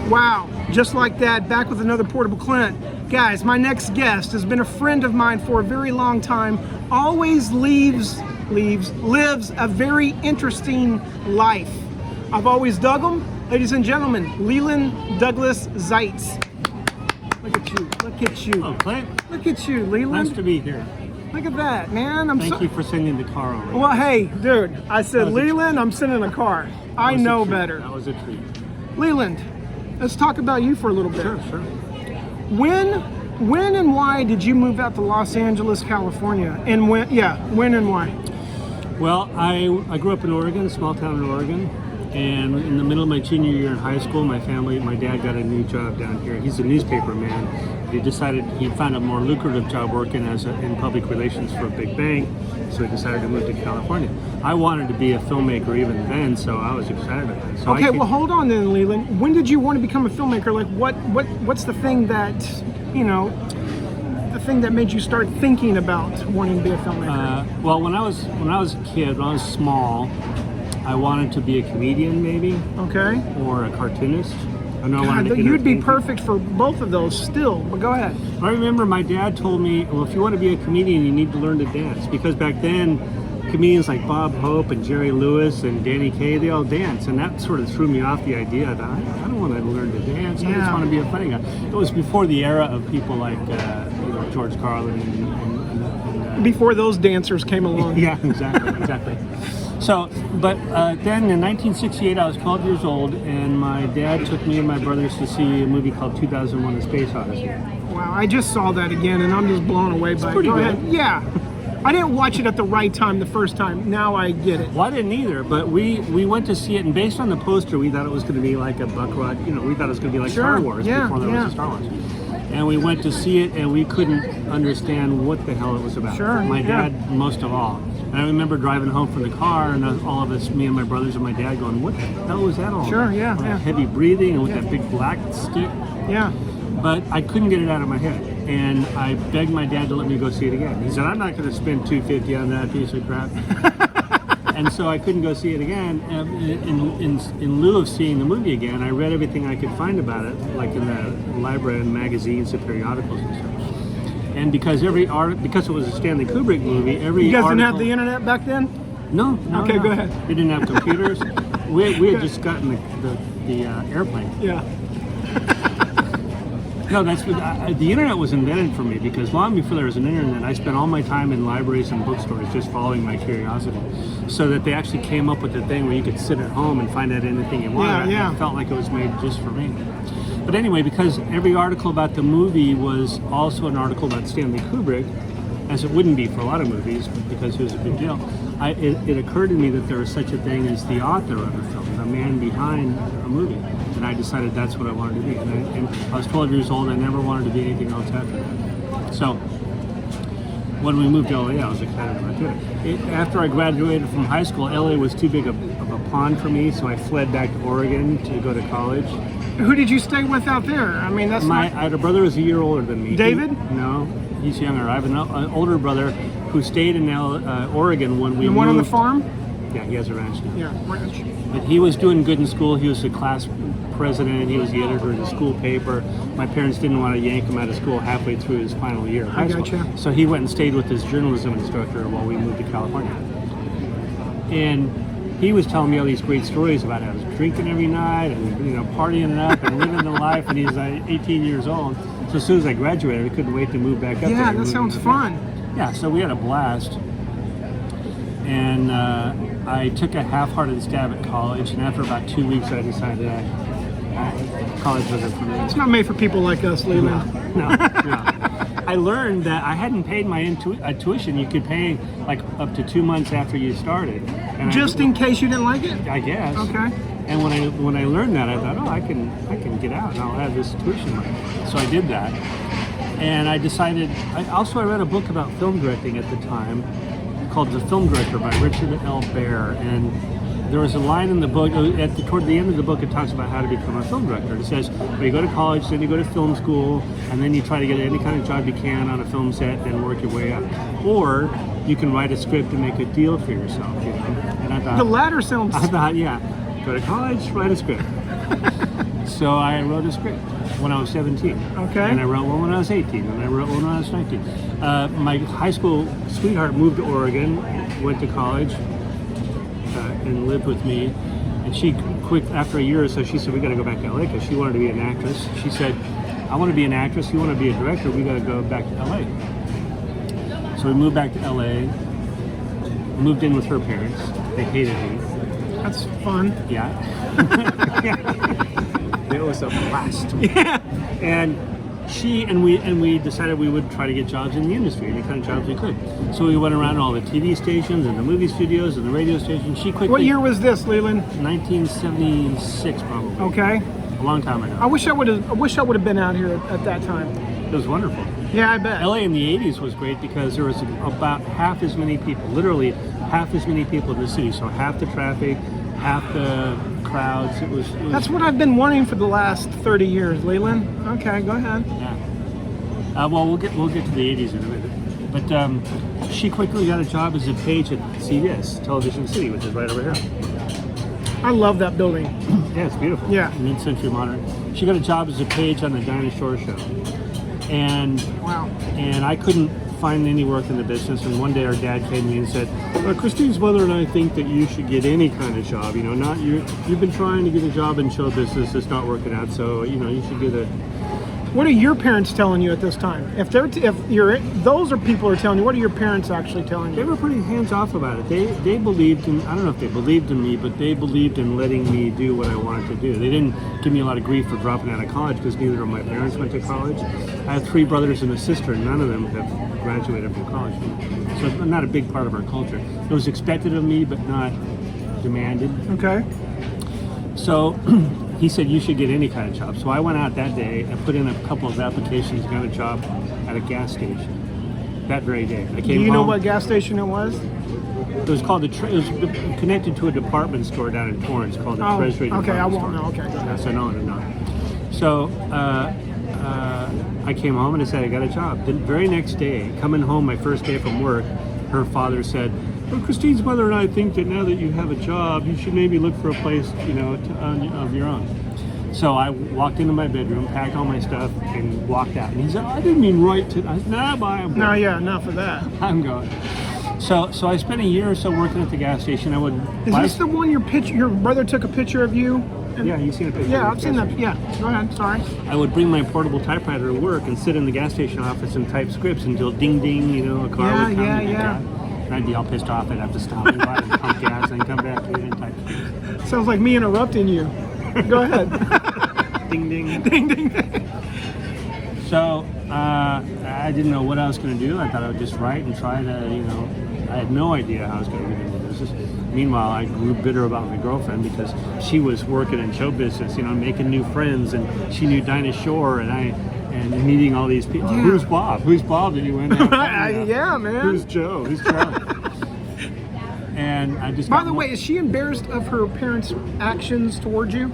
Wow, just like that, back with another Portable Clint. Guys, my next guest has been a friend of mine for a very long time, always lives a very interesting life. I've always dug him. Ladies and gentlemen, Leland Douglas Zaitz. Look at you, look at you. Oh, Clint. Look at you, Leland. Nice to be here. Look at that, man. Thank you for sending the car over. Well, hey, dude, I said, Leland, I'm sending a car. I know better. That was a treat. Leland, let's talk about you for a little bit. Sure. When and why did you move out to Los Angeles, California? And when and why? Well, I grew up in Oregon, a small town in Oregon, and in the middle of my junior year in high school, my dad got a new job down here. He's a newspaper man. He decided he'd found a more lucrative job working in public relations for a big bank, so he decided to move to California. I wanted to be a filmmaker even then, so I was excited about it. So okay, well, hold on then, Leland. When did you want to become a filmmaker? Like, what's the thing that, the thing that made you start thinking about wanting to be a filmmaker? Well, when I was a kid, when I was small, I wanted to be a comedian, maybe. Okay. Or a cartoonist. You'd be perfect for both of those still, but go ahead. I remember my dad told me, well, if you want to be a comedian, you need to learn to dance. Because back then, comedians like Bob Hope and Jerry Lewis and Danny Kaye, they all dance. And that sort of threw me off the idea that I don't want to learn to dance. I just want to be a funny guy. It was before the era of people like George Carlin and before those dancers came along. Yeah, exactly. So, but then in 1968, I was 12 years old, and my dad took me and my brothers to see a movie called 2001: A Space Odyssey. Wow, I just saw that again, and I'm just blown away by it. Pretty good. Ahead. Yeah. I didn't watch it at the right time the first time. Now I get it. Well, I didn't either, but we went to see it, and based on the poster, we thought it was going to be like a buck rod. We thought it was going to be like Star Wars before there was a Star Wars. And we went to see it, and we couldn't understand what the hell it was about. My dad, most of all. And I remember driving home from the car, and all of us, me and my brothers and my dad, going, "What the hell was that all about?" Heavy breathing, and with that big black stick. Yeah. But I couldn't get it out of my head, and I begged my dad to let me go see it again. He said, "I'm not going to spend $250 on that piece of crap." And so I couldn't go see it again. In lieu of seeing the movie again, I read everything I could find about it, like in the library and magazines and periodicals and stuff. And because because it was a Stanley Kubrick movie, you guys didn't have the internet back then? No. Okay, go ahead. We didn't have computers. we had just gotten the airplane. Yeah. No, that's the internet was invented for me because long before there was an internet, I spent all my time in libraries and bookstores just following my curiosity. So that they actually came up with the thing where you could sit at home and find out anything you wanted. I felt like it was made just for me. But anyway, because every article about the movie was also an article about Stanley Kubrick, as it wouldn't be for a lot of movies because he was a big deal, it occurred to me that there was such a thing as the author of a film, the man behind a movie. And I decided that's what I wanted to be. And I was 12 years old. I never wanted to be anything else after that. So when we moved to LA, I was excited about it. After I graduated from high school, LA was too big of a pond for me, so I fled back to Oregon to go to college. Who did you stay with out there? I mean, I had a brother who was a year older than me. David? No, he's younger. I have an older brother who stayed in Oregon when we moved. The one on the farm? Yeah, he has a ranch now. Yeah, ranch. But he was doing good in school. He was the class president. He was the editor of the school paper. My parents didn't want to yank him out of school halfway through his final year of high school. So he went and stayed with his journalism instructor while we moved to California. And he was telling me all these great stories about how he was drinking every night and partying it up and living the life. And he was 18 years old. So as soon as I graduated, I couldn't wait to move back up there. Yeah, that sounds fun. Yeah, so we had a blast. And I took a half-hearted stab at college, and after about 2 weeks, I decided college wasn't for me. It's not made for people like us, Leland. No. I learned that I hadn't paid my tuition. You could pay like up to 2 months after you started. And just in case you didn't like it? I guess. Okay. And when I learned that, I thought, I can get out and I'll have this tuition money. So I did that, and I decided. I read a book about film directing at the time, called The Film Director by Richard L. Baer, and there was a line in the book, toward the end of the book, it talks about how to become a film director. It says, well, you go to college, then you go to film school, and then you try to get any kind of job you can on a film set, then work your way up. Or you can write a script and make a deal for yourself, And I thought, the latter sounds... I thought, yeah, go to college, write a script. So I wrote a script when I was 17. Okay. And I wrote one when I was 18, and I wrote one when I was 19. My high school sweetheart moved to Oregon, went to college, and lived with me. And she after a year or so, she said, we got to go back to LA because she wanted to be an actress. She said, I want to be an actress, you want to be a director, we got to go back to LA. So we moved back to LA, moved in with her parents. They hated me. That's fun. Yeah. It was a blast. Yeah. And we decided we would try to get jobs in the industry, any kind of jobs we could. So we went around all the TV stations and the movie studios and the radio stations. She quickly. What year was this, Leland? 1976, probably. Okay. A long time ago. I wish I would have been out here at that time. It was wonderful. Yeah, I bet. LA in the 80s was great because there was about half as many people, literally half as many people in the city. So half the traffic, half the crowds. It was That's what I've been wanting for the last 30 years, Leland. Okay, go ahead. Yeah. Well, we'll get to the 80s in a minute. But she quickly got a job as a page at CBS, Television City, which is right over here. I love that building. Yeah, it's beautiful. Yeah. Mid-century modern. She got a job as a page on the Dinah Shore show. And Wow. And I couldn't find any work in the business. And one day our dad came to me and said, Christine's mother and I think that you should get any kind of job. You know, not you. You've been trying to get a job in show business. It's not working out. So, you know, you should get a. What are your parents telling you at this time? If those are people who are telling you, what are your parents actually telling They you? were pretty hands off about it. They believed in, I don't know if they believed in me, but they believed in letting me do what I wanted to do. They didn't give me a lot of grief for dropping out of college because neither of my parents went to college. I have 3 brothers and a sister, and none of them have graduated from college. So it's not a big part of our culture. It was expected of me, but not demanded. Okay. So he said, you should get any kind of job. So I went out that day and put in a couple of applications, got a job at a gas station that very day. I came Do you know home. what gas station it was? It was called it was connected to a department store down in Torrance called the Treasury okay, Department I won't Store. know. Okay, go ahead. Yes, I know it. No. So I came home and I said I got a job. The very next day, coming home, my first day from work, her father said, well, Christine's mother and I think that now that you have a job, you should maybe look for a place, you know, of your own. So I walked into my bedroom, packed all my stuff, and walked out. And he said, I didn't mean right to. I said, nah, bye. I'm No, going. yeah, enough of that. I'm going. So I spent a year or so working at the gas station. I would. Is this the one your brother took a picture of you? Yeah, you've seen a picture. Yeah, of I've seen that. Yeah, go ahead. Sorry. I would bring my portable typewriter to work and sit in the gas station office and type scripts until ding ding, you know, a car would come. Yeah. And I'd be all pissed off. I'd have to stop and go out and pump gas and come back and type scripts. Sounds like me interrupting you. Go ahead. Ding ding. Ding ding. So I didn't know what I was going to do. I thought I would just write and try to, you know, I had no idea how I was going to get into business. Meanwhile, I grew bitter about my girlfriend because she was working in show business, you know, making new friends, and she knew Dinah Shore, and meeting all these people. Yeah. Who's Bob? Who's Bob that you went out? Yeah, man. Who's Joe? Who's Charlie? And I just. By the way, is she embarrassed of her parents' actions towards you?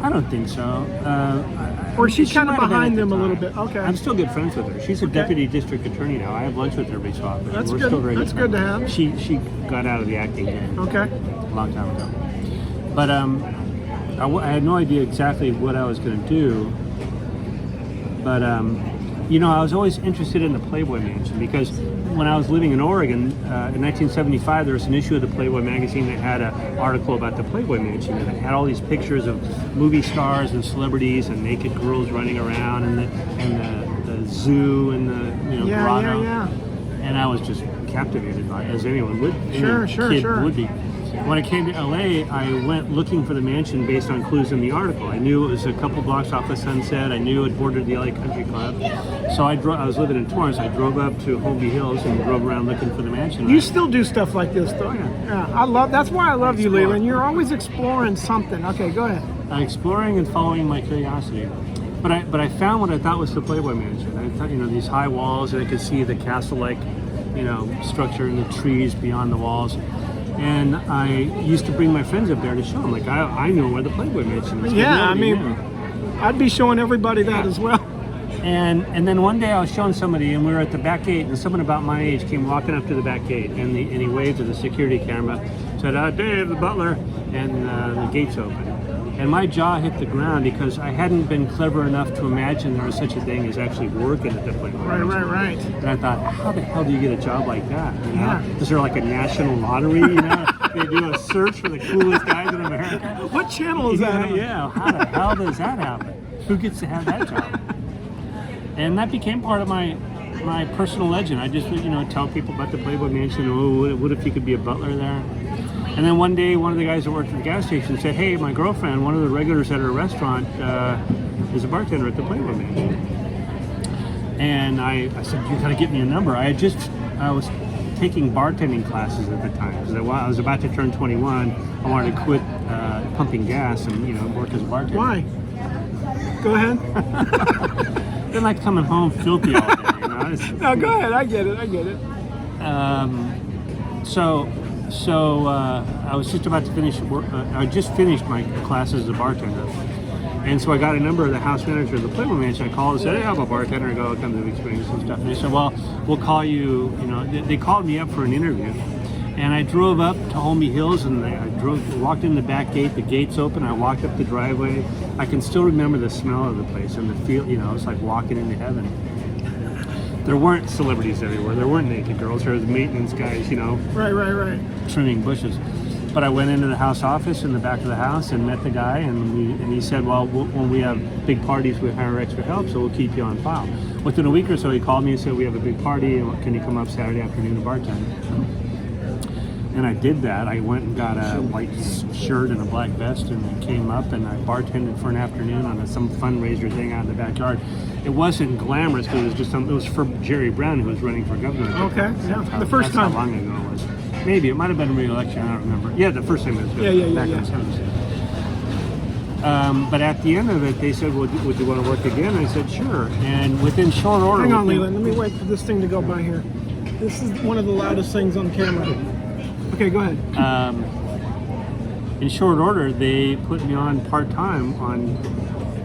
I don't think so. Or is she kind of might have been behind at the them a little time. bit? Okay. I'm still good friends with her. She's a deputy district attorney now. I have lunch with her every so often. That's We're good. Still very That's good to have. She got out of the acting game Okay. a long time ago. But I had no idea exactly what I was going to do. But you know, I was always interested in the Playboy Mansion because when I was living in Oregon in 1975, there was an issue of the Playboy magazine that had an article about the Playboy Mansion, and it had all these pictures of movie stars and celebrities and naked girls running around, and the zoo and the grotto. Yeah. And I was just captivated by it, as anyone would. Sure. Would be. When I came to LA, I went looking for the mansion based on clues in the article. I knew it was a couple blocks off the Sunset. I knew it bordered the LA Country Club. So I was living in Torrance. I drove up to Holmby Hills and drove around looking for the mansion. You still do stuff like this, though. Yeah. That's why I love you, Leland. You're always exploring something. Okay, go ahead. Exploring and following my curiosity. But I found what I thought was the Playboy Mansion. I thought, these high walls, and I could see the castle-like, structure and the trees beyond the walls. And I used to bring my friends up there to show them, like, I know where the Playboy Mansion is. Yeah, I mean, I'd be showing everybody that as well. And then one day I was showing somebody, and we were at the back gate, and someone about my age came walking up to the back gate, and he waved to the security camera, said, Dave, the butler, and the gate's open. And my jaw hit the ground because I hadn't been clever enough to imagine there was such a thing as actually working at the Playboy. Right. And I thought, how the hell do you get a job like that? You know? Yeah. Is there like a national lottery? You know, they do a search for the coolest guys in America. What channel is that on? Yeah. How the hell does that happen? Who gets to have that job? And that became part of my personal legend. I just, tell people about the Playboy Mansion. Oh, what if you could be a butler there? And then one day, one of the guys that worked at the gas station said, "Hey, my girlfriend, one of the regulars at her restaurant, is a bartender at the Playboy Mansion." And I said, "You gotta get me a number." I was taking bartending classes at the time because I was about to turn 21. I wanted to quit pumping gas and work as a bartender. Why? Go ahead. Didn't like coming home filthy all day. No, go ahead. I get it. So I was just about to finish work. I just finished my classes as a bartender, and so I got a number of the house manager of the Playboy Mansion. I called and said, "Hey, I'm a bartender. I got tons of experience and stuff." And they said, "Well, we'll call you." They called me up for an interview, and I drove up to Holmby Hills, and walked in the back gate. The gate's open. I walked up the driveway. I can still remember the smell of the place and the feel. It's like walking into heaven. There weren't celebrities everywhere. There weren't naked girls. There was maintenance guys, Right. trimming bushes. But I went into the house office in the back of the house and met the guy, and he said, "Well, when we have big parties, we hire extra help, so we'll keep you on file." Within a week or so, he called me and said, "We have a big party, and can you come up Saturday afternoon to bartend?" And I did that. I went and got a white shirt and a black vest and came up, and I bartended for an afternoon on some fundraiser thing out in the backyard. It wasn't glamorous, but it was for Jerry Brown, who was running for governor. Okay, yeah. The first time. How long ago it was. Maybe. It might have been a re-election. I don't remember. Yeah, the first time it was Yeah. back in the 70s. But at the end of it, they said, "Would you want to work again?" I said, "Sure." And within short order... Hang on, Leland. Let me wait for this thing to go by here. This is one of the loudest things on camera. Okay, go ahead. In short order, they put me on part-time on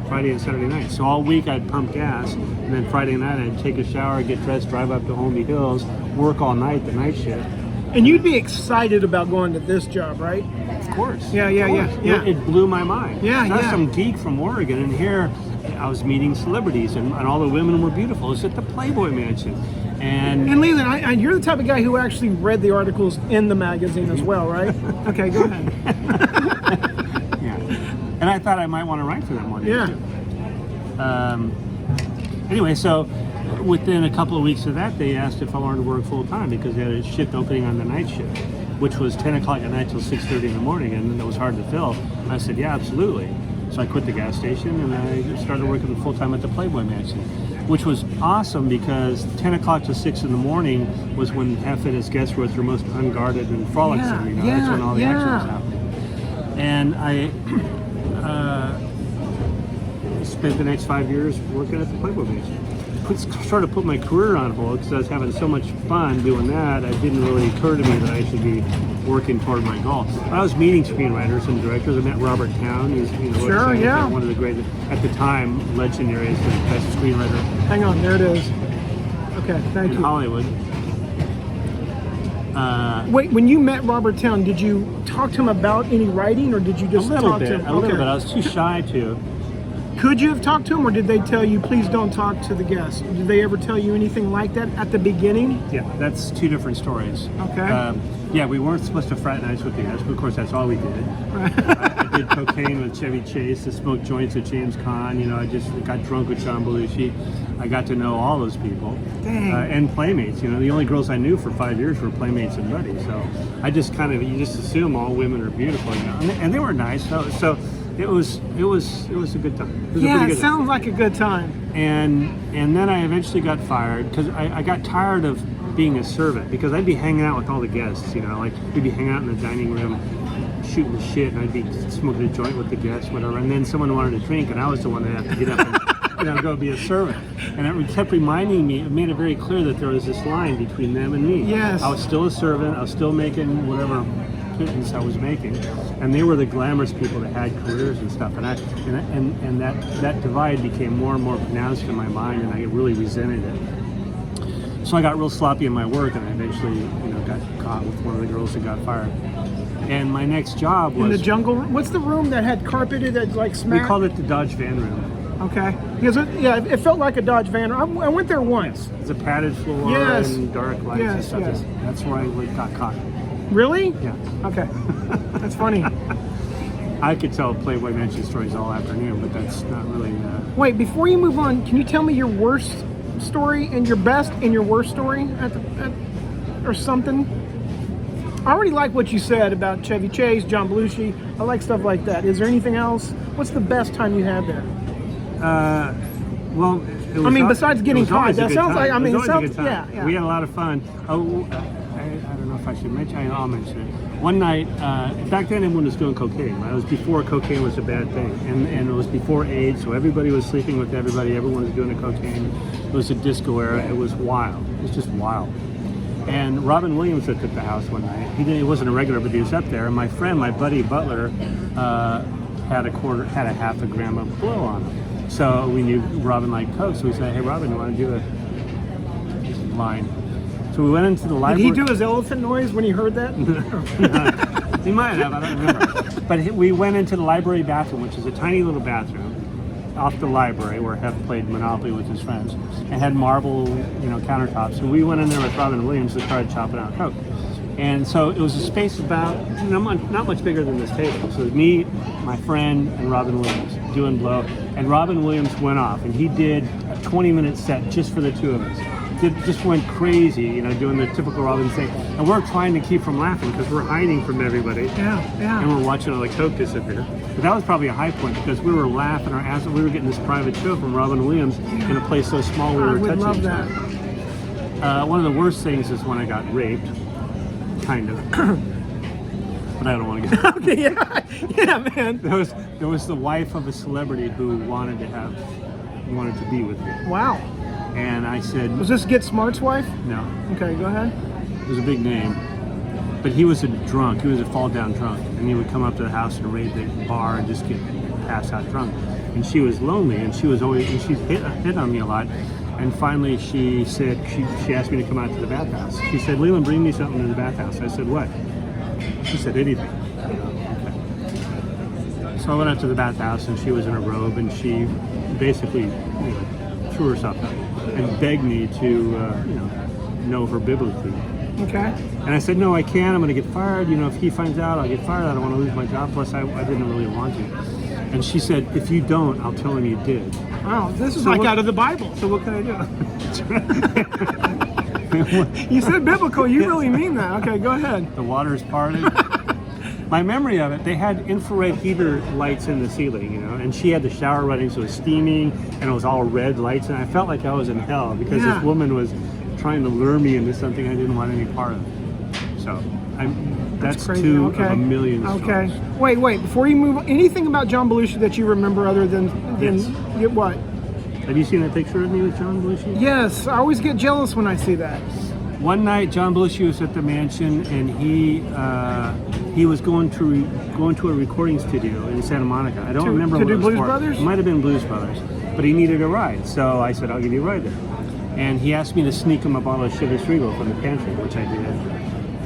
Friday and Saturday night. So all week I'd pump gas, and then Friday night I'd take a shower, get dressed, drive up to Holmby Hills, work all night, the night shift. And you'd be excited about going to this job, right? Of course. Yeah. It blew my mind. Yeah. Not some geek from Oregon, and here I was meeting celebrities, and all the women were beautiful. It's at the Playboy Mansion. And Leland, you're the type of guy who actually read the articles in the magazine as well, right? Okay, go ahead. Yeah. And I thought I might want to write for them one day. Yeah. Anyway, so within a couple of weeks of that, they asked if I wanted to work full time because they had a shift opening on the night shift, which was 10 o'clock at night till 6:30 in the morning, and it was hard to fill. I said, "Yeah, absolutely." So I quit the gas station and I started working full time at the Playboy Mansion, which was awesome because 10 o'clock to 6 in the morning was when half-fittest guests were at their most unguarded and frolicsome. That's when all the action was happening. And I spent the next 5 years working at the Playboy Mansion. Sort of put my career on hold because I was having so much fun doing that. It didn't really occur to me that I should be working toward my goal. I was meeting screenwriters and directors. I met Robert Towne, who's one of the great, at the time, legendary as the best screenwriter. Hang on, there it is. Okay, thank you. In Hollywood. Wait, when you met Robert Towne, did you talk to him about any writing, or did you just talk to him? A little bit. I was too shy to. Could you have talked to him, or did they tell you, please don't talk to the guests? Did they ever tell you anything like that at the beginning? Yeah, that's two different stories. Okay. Yeah, we weren't supposed to fraternize with the guests, but of course that's all we did. I did cocaine with Chevy Chase, I smoked joints with James Caan, I just got drunk with John Belushi. I got to know all those people. Dang. And playmates. The only girls I knew for 5 years were playmates and buddies. So I just you just assume all women are beautiful, and they were nice. So it was a good time. It sounds like a good time. And then I eventually got fired because I got tired of being a servant because I'd be hanging out with all the guests, like we'd be hanging out in the dining room shooting the shit, and I'd be smoking a joint with the guests, whatever, and then someone wanted a drink and I was the one that had to get up and go be a servant. And it kept reminding me, it made it very clear that there was this line between them and me. Yes. I was still a servant, I was still making whatever pittance I was making, and they were the glamorous people that had careers and stuff, and that divide became more and more pronounced in my mind, and I really resented it. So I got real sloppy in my work, and I eventually got caught with one of the girls who got fired. And my next job was in the jungle. What's the room that had carpeted that like we smacked? called it the Dodge van room. Okay. Because it felt like a Dodge van. I went there once. It's a padded floor Yes. and dark lights and Yes, stuff. yes. That's where I got caught. Really? Yeah. Okay. That's funny. I could tell Playboy Mansion stories all afternoon, but that's not really. Wait, before you move on, can you tell me your worst story and your best and your worst story or something? I already like what you said about Chevy Chase, John Belushi. I like stuff like that. Is there anything else? What's the best time you had there? Well, it was I mean, besides getting it was always caught, a that good sounds time. like. I mean, it was it always sounds. a good time. Yeah. We had a lot of fun. Oh, I don't know if I should mention. I'll mention it. One night, back then, everyone was doing cocaine. Right? It was before cocaine was a bad thing, and it was before AIDS, so everybody was sleeping with everybody. Everyone was doing the cocaine. It was a disco era. It was wild. It was just wild. And Robin Williams was at the house one night. He wasn't a regular, but he was up there. And my friend, my buddy Butler, had a half a gram of blow on him. So we knew Robin liked coke. So we said, "Hey, Robin, you want to do a line?" So we went into the library. Did he do his elephant noise when he heard that? He might have. I don't remember. But we went into the library bathroom, which is a tiny little bathroom off the library where Hef played Monopoly with his friends, and had marble, countertops. And we went in there with Robin Williams and started chopping out coke. And so it was a space about not much bigger than this table. So it was me, my friend, and Robin Williams doing blow. And Robin Williams went off, and he did a 20-minute set just for the two of us. Just went crazy, doing the typical Robin thing. And we're trying to keep from laughing because we're hiding from everybody. Yeah. And we're watching all the coke disappear. But that was probably a high point because we were laughing our ass off. We were getting this private show from Robin Williams in a place so small we were I would touching love each that. other. One of the worst things is when I got raped, kind of. But I don't want to get. Okay, yeah, man. There was the wife of a celebrity who wanted to be with me. Wow. And I said, Was this Get Smart's wife? no. Okay, go ahead. It was a big name. But he was a drunk. He was a fall down drunk. And he would come up to the house and raid the bar and just get passed out drunk. And she was lonely, and she hit on me a lot. And finally she said, she asked me to come out to the bathhouse. She said, "Leland, bring me something to the bathhouse." I said, "What?" She said, "Anything." Okay. So I went out to the bathhouse, and she was in a robe, and she basically threw herself out and begged me to, know her biblically. Okay. And I said, "No, I can't. I'm going to get fired. If he finds out, I'll get fired. I don't want to lose my job. Plus, I didn't really want to." And she said, "If you don't, I'll tell him you did." Wow, this is So like what- out of the Bible. So what can I do? You said biblical. You really mean that. Okay, go ahead. The water's parted. My memory of it, they had infrared heater lights in the ceiling, and she had the shower running, so it was steaming, and it was all red lights, and I felt like I was in hell because Yeah. this woman was trying to lure me into something I didn't want any part of. So that's Crazy. two Okay. of a million Okay. stories. Wait. Before you move, anything about John Belushi that you remember other than Yes. what? Have you seen that picture of me with John Belushi? Yes, I always get jealous when I see that. One night, John Belushi was at the mansion, and he was going to a recording studio in Santa Monica. I don't To- remember to what do it was Blues for. Brothers? It might have been Blues Brothers, but he needed a ride, so I said, "I'll give you a ride there." And he asked me to sneak him a bottle of Chivas Regal from the pantry, which I did.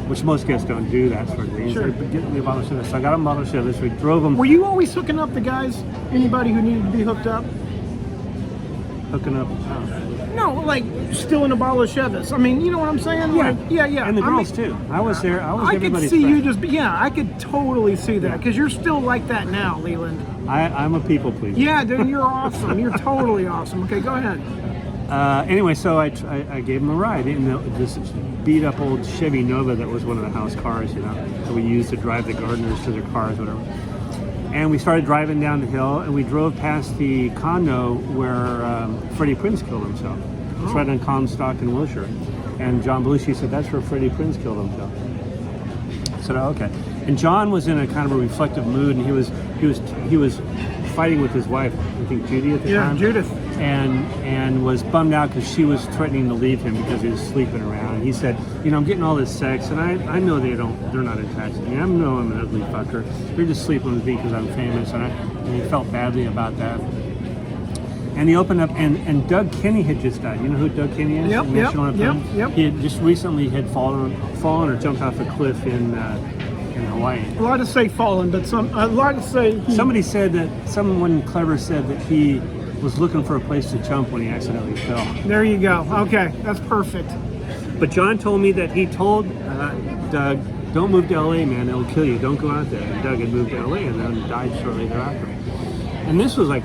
Which most guests don't do that sort of thing. He Sure. said, "Get me a bottle of Chivas." So I got him a bottle of Chivas. We drove him Were you always hooking up the guys? Anybody who needed to be hooked up? hooking up. No, like stealing a bottle of Chivas. I mean, you know what I'm saying? Yeah. Like, yeah. And the I mean, girls too. I was there. I was I could everybody's see friend. you just, I could totally see that because you're still like that now, Leland. I'm a people pleaser. Yeah, dude, you're awesome. You're totally awesome. Okay, go ahead. Anyway, so I gave him a ride in this beat up old Chevy Nova that was one of the house cars, that we used to drive the gardeners to their cars, whatever. And we started driving down the hill, and we drove past the condo where Freddie Prinze killed himself. It's right on Comstock and Wilshire. And John Belushi said, "That's where Freddie Prinze killed himself." I said, "Oh, okay." And John was in a kind of a reflective mood, and he was fighting with his wife, I think Judy at the time. Yeah, Judith. And was bummed out because she was threatening to leave him because he was sleeping around. And he said, "I'm getting all this sex, and I know they're not attached to me. I know I'm an ugly fucker. They're just sleeping with me because I'm famous." And he felt badly about that. And he opened up, and Doug Kinney had just died. You know who Doug Kinney is? Yep, The National Anthem? yep. He had just recently fallen or jumped off a cliff in Hawaii. A lot to say fallen, but a lot to say. Someone clever said that he was looking for a place to jump when he accidentally fell. There you go. Okay, that's perfect. But John told me that he told Doug, don't move to LA, man, it'll kill you, don't go out there. And Doug had moved to LA and then died shortly thereafter. And this was like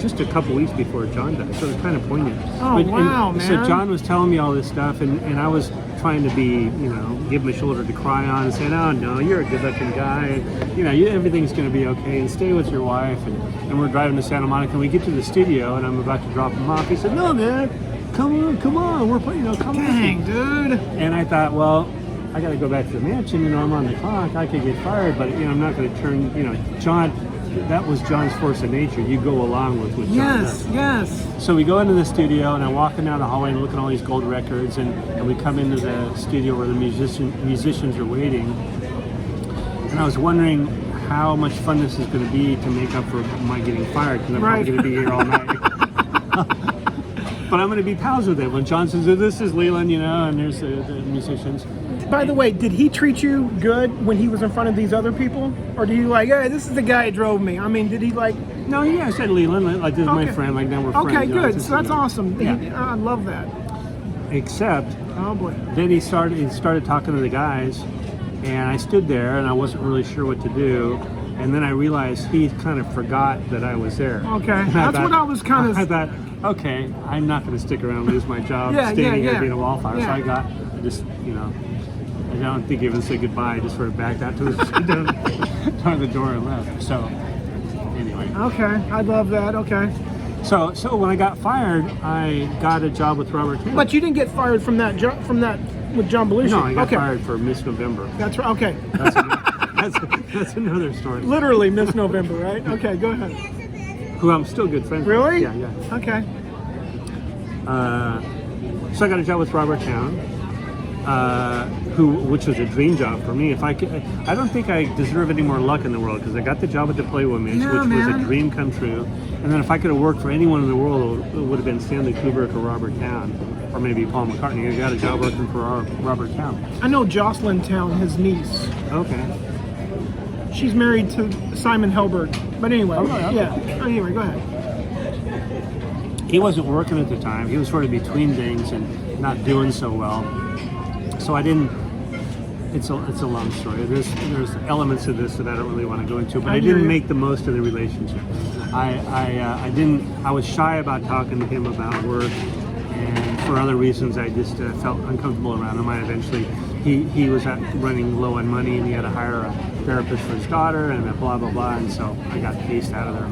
just a couple weeks before John died, so it was kind of poignant. Oh, wow, man. So John was telling me all this stuff, and I was trying to be, give him a shoulder to cry on and saying, oh, no, you're a good-looking guy. Everything's going to be okay, and stay with your wife. And we're driving to Santa Monica, and we get to the studio, and I'm about to drop him off. He said, no, man, come on, we're playing, come on. Dang, dude. And I thought, well, I got to go back to the mansion, I'm on the clock, I could get fired, but, I'm not going to turn, John... That was John's force of nature. You go along with what John does. Yes. So we go into the studio, and I'm walking down the hallway and looking at all these gold records, and we come into the studio where the musicians are waiting. And I was wondering how much fun this is going to be to make up for my getting fired, because I'm probably going to be here all night. But I'm going to be pals with him. When John says, this is Leland, and there's the musicians. By the way, did he treat you good when he was in front of these other people? Or did he hey, this is the guy who drove me? I mean, did he No, yeah, I said Leland, like this is my friend, like now we're friends. Okay, good. So that's awesome. Yeah. I love that. Except, oh boy. Then he started talking to the guys, and I stood there and I wasn't really sure what to do. And then I realized he kind of forgot that I was there. Okay, that's what I was kind of... I thought, okay, I'm not going to stick around and lose my job standing here being a wallflower. Yeah. So I just, I don't think he even said goodbye. I just sort of backed out to the door and left. So, anyway. Okay, I love that. Okay. So when I got fired, I got a job with Robert Taylor. But you didn't get fired from that with John Belushi. No, I got fired for Miss November. That's right. Okay. That's another story. Literally Miss November, right? Okay, go ahead. Who I'm still good friends with. Really? Yeah. Okay. So I got a job with Robert Town. Which was a dream job for me. I don't think I deserve any more luck in the world, because I got the job at the Playboy Image, which was a dream come true. And then if I could have worked for anyone in the world, it would have been Stanley Kubrick or Robert Town, or maybe Paul McCartney. I got a job working for Robert Town. I know Jocelyn Town, his niece. Okay. She's married to Simon Helberg. But anyway, okay. Yeah. Anyway, go ahead. He wasn't working at the time. He was sort of between things and not doing so well. So I didn't. It's a long story. There's elements of this that I don't really want to go into, but I didn't make the most of the relationship. I didn't. I was shy about talking to him about work, and for other reasons, I just felt uncomfortable around him. I eventually, he was running low on money, and he had to hire a therapist for his daughter, and blah blah blah, and so I got paced out of there.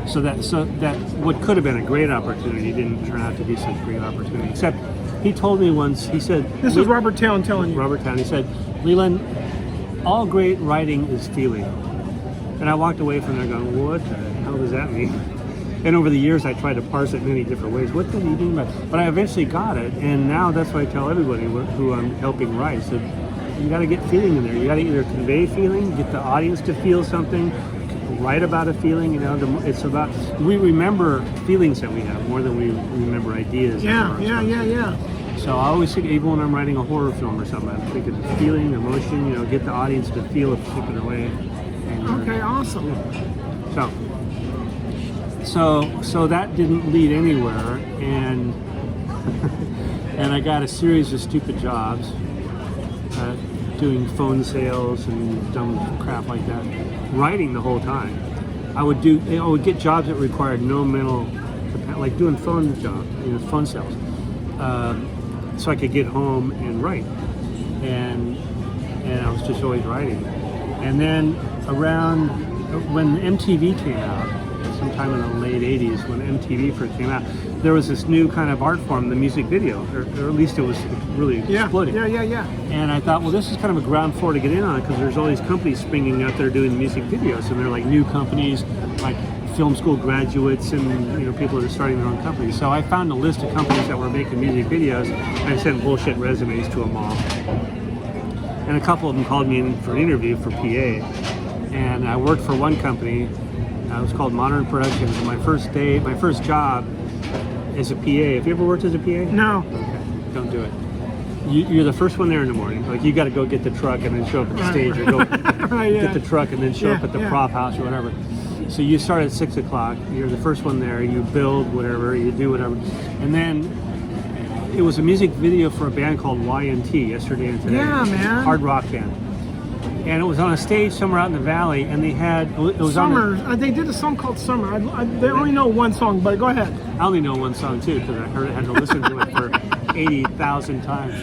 So that what could have been a great opportunity didn't turn out to be such a great opportunity, except. He told me once, he said... This is Robert Town telling you. Robert Town. He said, Leland, all great writing is feeling. And I walked away from there going, what the hell does that mean? And over the years, I tried to parse it many different ways. What did he mean by it? But I eventually got it, and now that's what I tell everybody who I'm helping write. So you got to get feeling in there. You got to either convey feeling, get the audience to feel something, write about a feeling. It's about, we remember feelings that we have more than we remember ideas. Yeah. So I always think, even when I'm writing a horror film or something, I'm thinking feeling, emotion, get the audience to feel a particular way. Okay, awesome. Yeah. So that didn't lead anywhere, and and I got a series of stupid jobs, doing phone sales and dumb crap like that, writing the whole time. I would get jobs that required no mental, like doing phone sales. So I could get home and write, and I was just always writing. And then around when MTV came out, sometime in the late 80s, when MTV first came out, there was this new kind of art form, the music video, or at least it was really exploding. Yeah. And I thought, well, this is kind of a ground floor to get in on, because there's all these companies springing out there doing music videos, and they're like new companies, like film school graduates and people that are starting their own companies. So I found a list of companies that were making music videos, and I sent bullshit resumes to them all. And a couple of them called me in for an interview for PA. And I worked for one company. It was called Modern Productions. My first job as a PA. Have you ever worked as a PA? No. Okay, don't do it. you're the first one there in the morning. Like you got to go get the truck and then show up at the stage, or go get the truck and then show up at the prop house or whatever. So you start at 6 o'clock. You're the first one there. You build whatever, you do whatever, and then it was a music video for a band called YNT, Yesterday and Today. Yeah, man. Hard rock band. And it was on a stage somewhere out in the valley, and they had it was Summer. They did a song called Summer. They only know one song, but go ahead. I only know one song too because I had to listen to it for 80,000 times.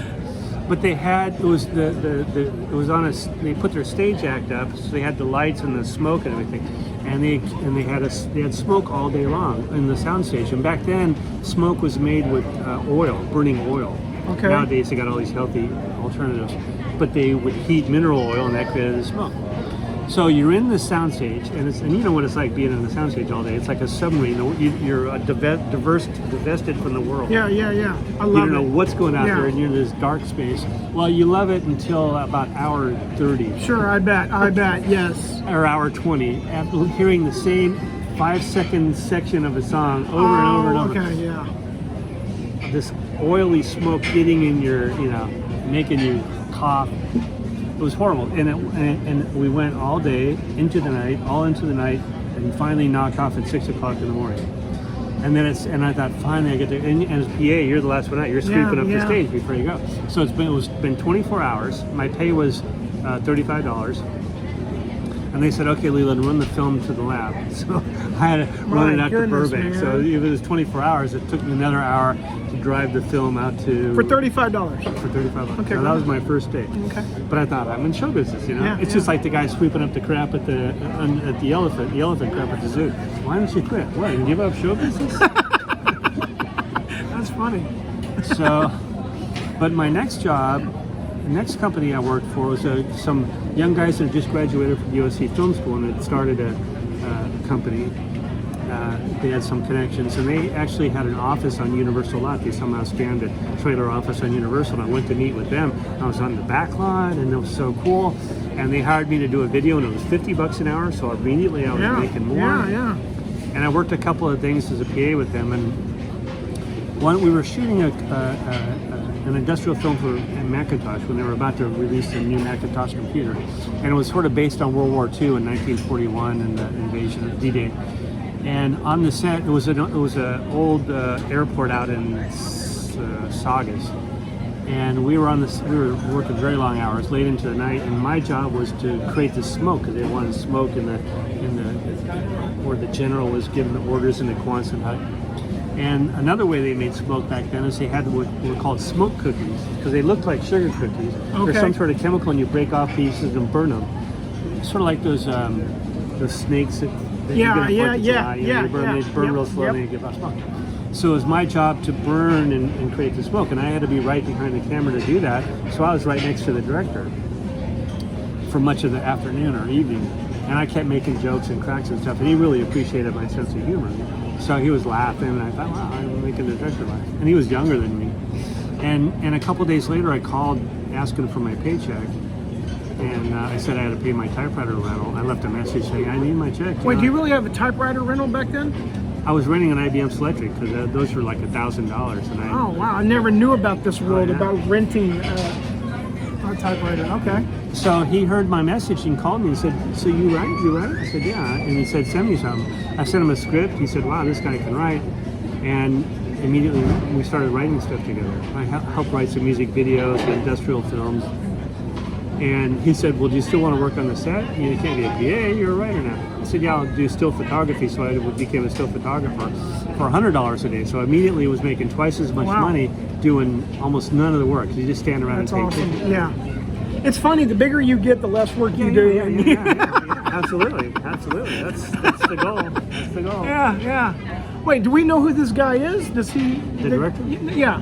But they had it was it was on a they put their stage act up, so they had the lights and the smoke and everything, and they had smoke all day long in the sound station. Back then, smoke was made with burning oil. Okay. Nowadays they got all these healthy alternatives, but they would heat mineral oil and that created the smoke. So you're in the soundstage, and you know what it's like being in the soundstage all day. It's like a submarine. You're divested from the world. Yeah. I love it. You don't know what's going on there, and you're in this dark space. Well, you love it until about hour 30. Sure, I bet, yes. Or hour 20, after hearing the same 5-second section of a song over and over and over. Okay, yeah. This oily smoke getting in your, making you cough. It was horrible, and we went all day into the night, and finally knocked off at 6 o'clock in the morning. And then I thought, finally I get there. And as PA, you're the last one out. You're sweeping up the stage before you go. So it was been 24 hours. My pay was $35. And they said, okay, Leland, run the film to the lab. So I had to run it out to Burbank. Man. So if it was 24 hours, it took me another hour to drive the film out to... For $35? For $35. Okay. So that was my first day. Okay. But I thought, I'm in show business, It's just like the guy sweeping up the crap at the elephant crap at the zoo. Why don't you quit? What, you give up show business? That's funny. So, but my next job... The next company I worked for was some young guys that had just graduated from USC Film School and had started a company. They had some connections, and they actually had an office on Universal Lot. They somehow scanned a trailer office on Universal, and I went to meet with them. I was on the back lot, and it was so cool. And they hired me to do a video, and it was $50 an hour, so immediately I was making more. Yeah. And I worked a couple of things as a PA with them, and we were shooting an industrial film for Macintosh when they were about to release the new Macintosh computer, and it was sort of based on World War II in 1941 and the invasion of D-Day. And on the set, it was an old airport out in Saugus, and we were working very long hours, late into the night, and my job was to create the smoke because they wanted smoke in the where the general was giving the orders in the Quonset hut. And another way they made smoke back then is they had what were called smoke cookies because they looked like sugar cookies. Okay. There's some sort of chemical, and you break off pieces and burn them. Sort of like those snakes that you get They burn real slowly and give off smoke. So it was my job to burn and create the smoke, and I had to be right behind the camera to do that. So I was right next to the director for much of the afternoon or evening, and I kept making jokes and cracks and stuff, and he really appreciated my sense of humor. So he was laughing, and I thought, wow, I'm making the director laugh. And he was younger than me. And a couple days later, I called asking for my paycheck. And I said I had to pay my typewriter rental. I left a message saying, I need my check. Wait, do you really have a typewriter rental back then? I was renting an IBM Selectric because those were like $1,000. Oh, wow. I never knew about this world, about renting a typewriter. Okay. So he heard my message and called me and said, so you write? I said, yeah. And he said, send me something. I sent him a script. He said, wow, this guy can write. And immediately we started writing stuff together. I helped write some music videos, industrial films. And he said, well, do you still want to work on the set? You can't be a PA, you're a writer now. I said, yeah, I'll do still photography. So I became a still photographer for $100 a day. So immediately was making twice as much money doing almost none of the work. You just stand around and take pictures. Yeah. It's funny, the bigger you get, the less work you do. Yeah. Absolutely. That's the goal. That's the goal. Yeah. Wait, do we know who this guy is? Does he... The director? Yeah.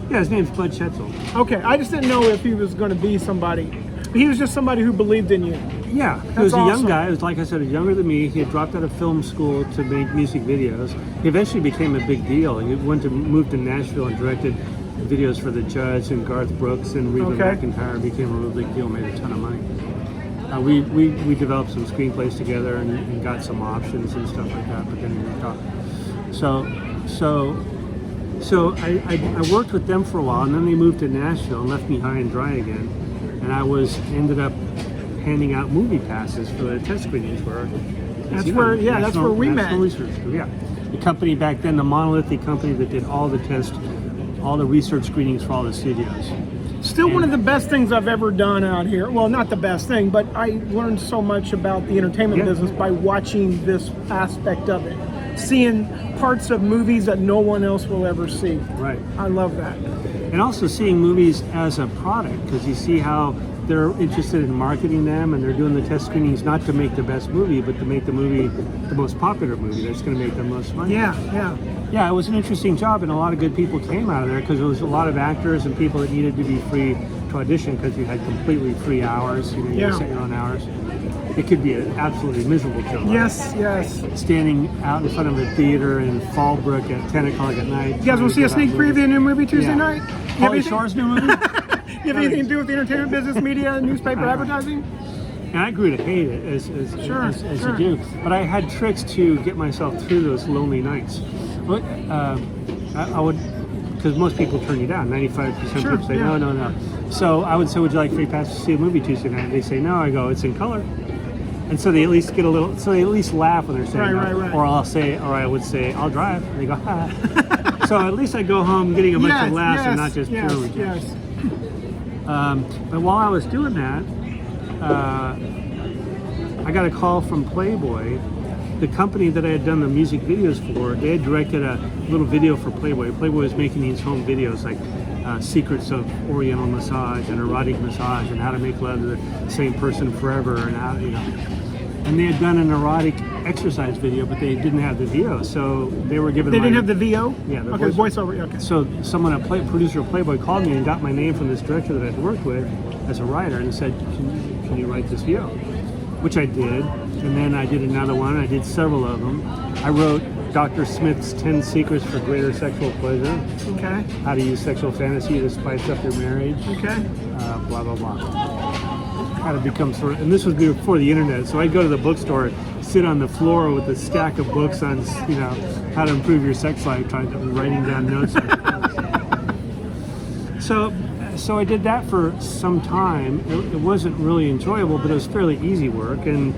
Yeah, his name's Bud Schetzel. Okay, I just didn't know if he was going to be somebody. He was just somebody who believed in you. Yeah, he was a young guy. He was, like I said, younger than me. He had dropped out of film school to make music videos. He eventually became a big deal. He moved to Nashville and directed videos for The Judge and Garth Brooks and Reba McEntire. Became a real big deal, made a ton of money. We developed some screenplays together and got some options and stuff like that, but then we talked. So I worked with them for a while, and then they moved to Nashville and left me high and dry again. And I ended up handing out movie passes for the test screenings that's where we met. Research Group, yeah. The company back then, the monolithic company that did all the research screenings for all the studios. Still one of the best things I've ever done out here. Well, not the best thing, but I learned so much about the entertainment business by watching this aspect of it. Seeing parts of movies that no one else will ever see. Right. I love that. And also seeing movies as a product, because you see how they're interested in marketing them, and they're doing the test screenings not to make the best movie, but to make the movie the most popular movie that's going to make the most money. Yeah, it was an interesting job, and a lot of good people came out of there, because there was a lot of actors and people that needed to be free to audition, because you had completely free hours. You set your own hours. It could be an absolutely miserable job. Yes. Standing out in front of a theater in Fallbrook at 10 o'clock at night. You guys want to see a sneak preview of a new movie Tuesday night? Pauly Shore's new movie? You have anything to do with the entertainment business, media, newspaper advertising? And I grew to hate it, as you do. But I had tricks to get myself through those lonely nights. But I would, because most people turn you down. 95% of people say no. So I would say, would you like free pass to see a movie Tuesday night? They say no. I go, it's in color. And so they at least get a little. So they at least laugh when they're saying no. Right. Or I would say, I'll drive. And they go, ha. So at least I go home getting a bunch of laughs and not just pure rejection. But while I was doing that, I got a call from Playboy, the company that I had done the music videos for. They had directed a little video for Playboy. Playboy was making these home videos like secrets of Oriental massage and erotic massage and how to make love to the same person forever and how, And they had done an erotic exercise video, but they didn't have the VO, so they were given. They didn't have the VO. Yeah, the voiceover. Okay. So producer of Playboy called me and got my name from this director that I'd worked with as a writer and said, "Can you write this VO?" Which I did, and then I did another one. I did several of them. I wrote Dr. Smith's 10 Secrets for Greater Sexual Pleasure. Okay. How to use sexual fantasy to spice up your marriage. Okay. Blah blah blah. How to become and this was before the internet, so I'd go to the bookstore, sit on the floor with a stack of books on, how to improve your sex life, writing down notes. So I did that for some time. It wasn't really enjoyable, but it was fairly easy work, and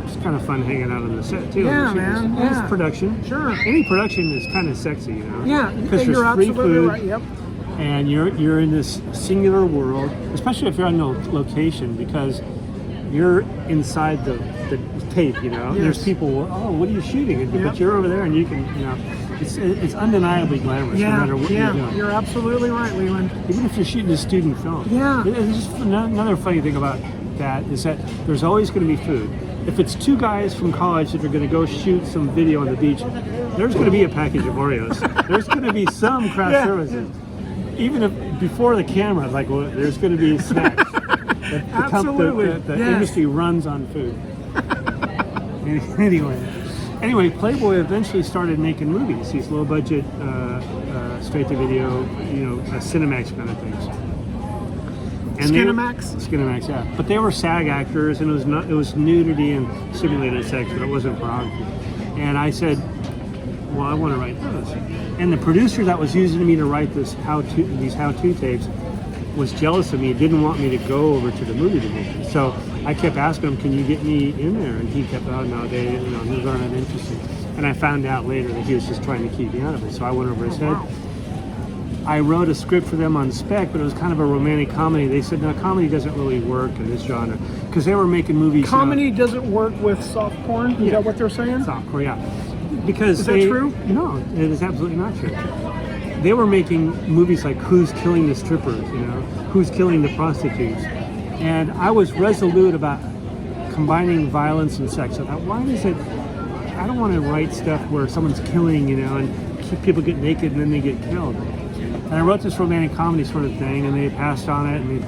it's kind of fun hanging out on the set too. Yeah, man. It's production. Sure. Any production is kind of sexy, Yeah, because you're there's free absolutely food. right. Yep. And you're in this singular world, especially if you're on location, because you're inside the tape, Yes. There's people, what are you shooting? But you're over there and you can, it's undeniably glamorous no matter what you're doing. You're absolutely right, Leland. Even if you're shooting a student film. Yeah. It's just another funny thing about that is that there's always going to be food. If it's two guys from college that are going to go shoot some video on the beach, there's going to be a package of Oreos. There's going to be some craft services. Even if before the camera, there's going to be snacks. Absolutely. The industry runs on food. Anyway, Playboy eventually started making movies. These low budget, straight to video, Cinemax kind of things. And Skinemax, yeah. But they were SAG actors, and it was nudity and simulated sex, but it wasn't pornography. And I said, well, I want to write those. And the producer that was using me to write these how-to tapes was jealous of me, didn't want me to go over to the movie division. So I kept asking him, can you get me in there? And he kept, those aren't that interesting. And I found out later that he was just trying to keep me out of it. So I went over his head. Wow. I wrote a script for them on spec, but it was kind of a romantic comedy. They said, no, comedy doesn't really work in this genre. Because they were making movies. Comedy doesn't work with soft porn? Is that what they're saying? Soft porn, yeah. Because is that true? No, it is absolutely not true. They were making movies like Who's Killing the Strippers, Who's Killing the Prostitutes. And I was resolute about combining violence and sex. I thought, I don't want to write stuff where someone's killing, and people get naked and then they get killed. And I wrote this romantic comedy sort of thing, and they passed on it, and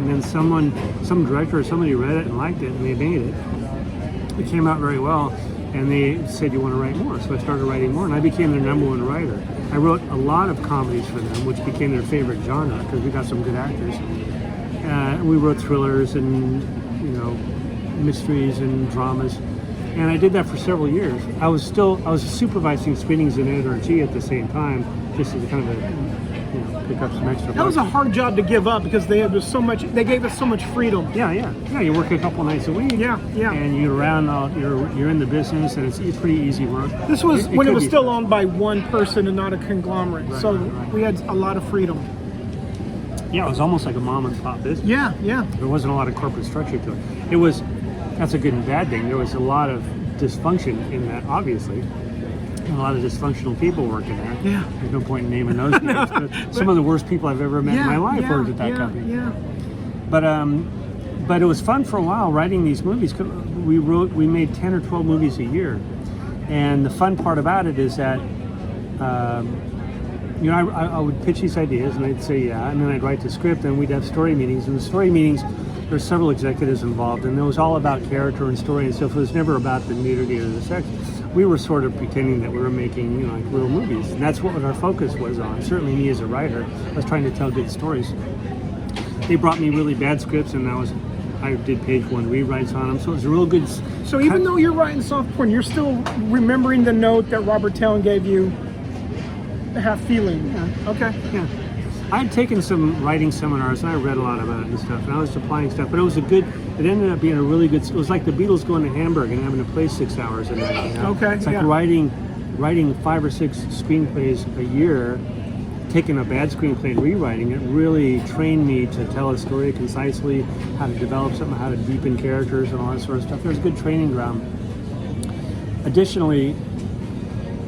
then some director or somebody read it and liked it, and they made it. It came out very well, and they said, you want to write more? So I started writing more, and I became their #1 writer. I wrote a lot of comedies for them, which became their favorite genre, because we got some good actors. We wrote thrillers and, mysteries and dramas. And I did that for several years. I was supervising screenings in editor-in-chief at the same time, just as a kind of a, pick up some extra. That was a hard job to give up because they gave us so much freedom. Yeah. You work a couple nights a week. Yeah. And you're around, you're in the business, and it's pretty easy work. This was when it was still owned by one person and not a conglomerate, so we had a lot of freedom. Yeah, it was almost like a mom and pop business. Yeah. There wasn't a lot of corporate structure to it. That's a good and bad thing. There was a lot of dysfunction in that, obviously. And a lot of dysfunctional people working there. Yeah. There's no point in naming those names, but some of the worst people I've ever met in my life worked at that company. Yeah. But it was fun for a while writing these movies. We made 10 or 12 movies a year. And the fun part about it is that I would pitch these ideas and I'd say yeah, and then I'd write the script and we'd have story meetings. And the story meetings, there's several executives involved, and it was all about character and story and stuff. It was never about the nudity or the sex. We were sort of pretending that we were making, like real movies, and that's what our focus was on. Certainly me as a writer, I was trying to tell good stories. They brought me really bad scripts, and I did page one rewrites on them, so it was a real good. So even though you're writing soft porn, you're still remembering the note that Robert Towne gave you. Have feeling. Yeah. Okay. Yeah. I'd taken some writing seminars and I read a lot about it and stuff, and I was applying stuff, but it ended up being a really good, it was like the Beatles going to Hamburg and having to play 6 hours a night. Okay. It's like writing 5 or 6 screenplays a year, taking a bad screenplay and rewriting it really trained me to tell a story concisely, how to develop something, how to deepen characters and all that sort of stuff. There's a good training ground. Additionally,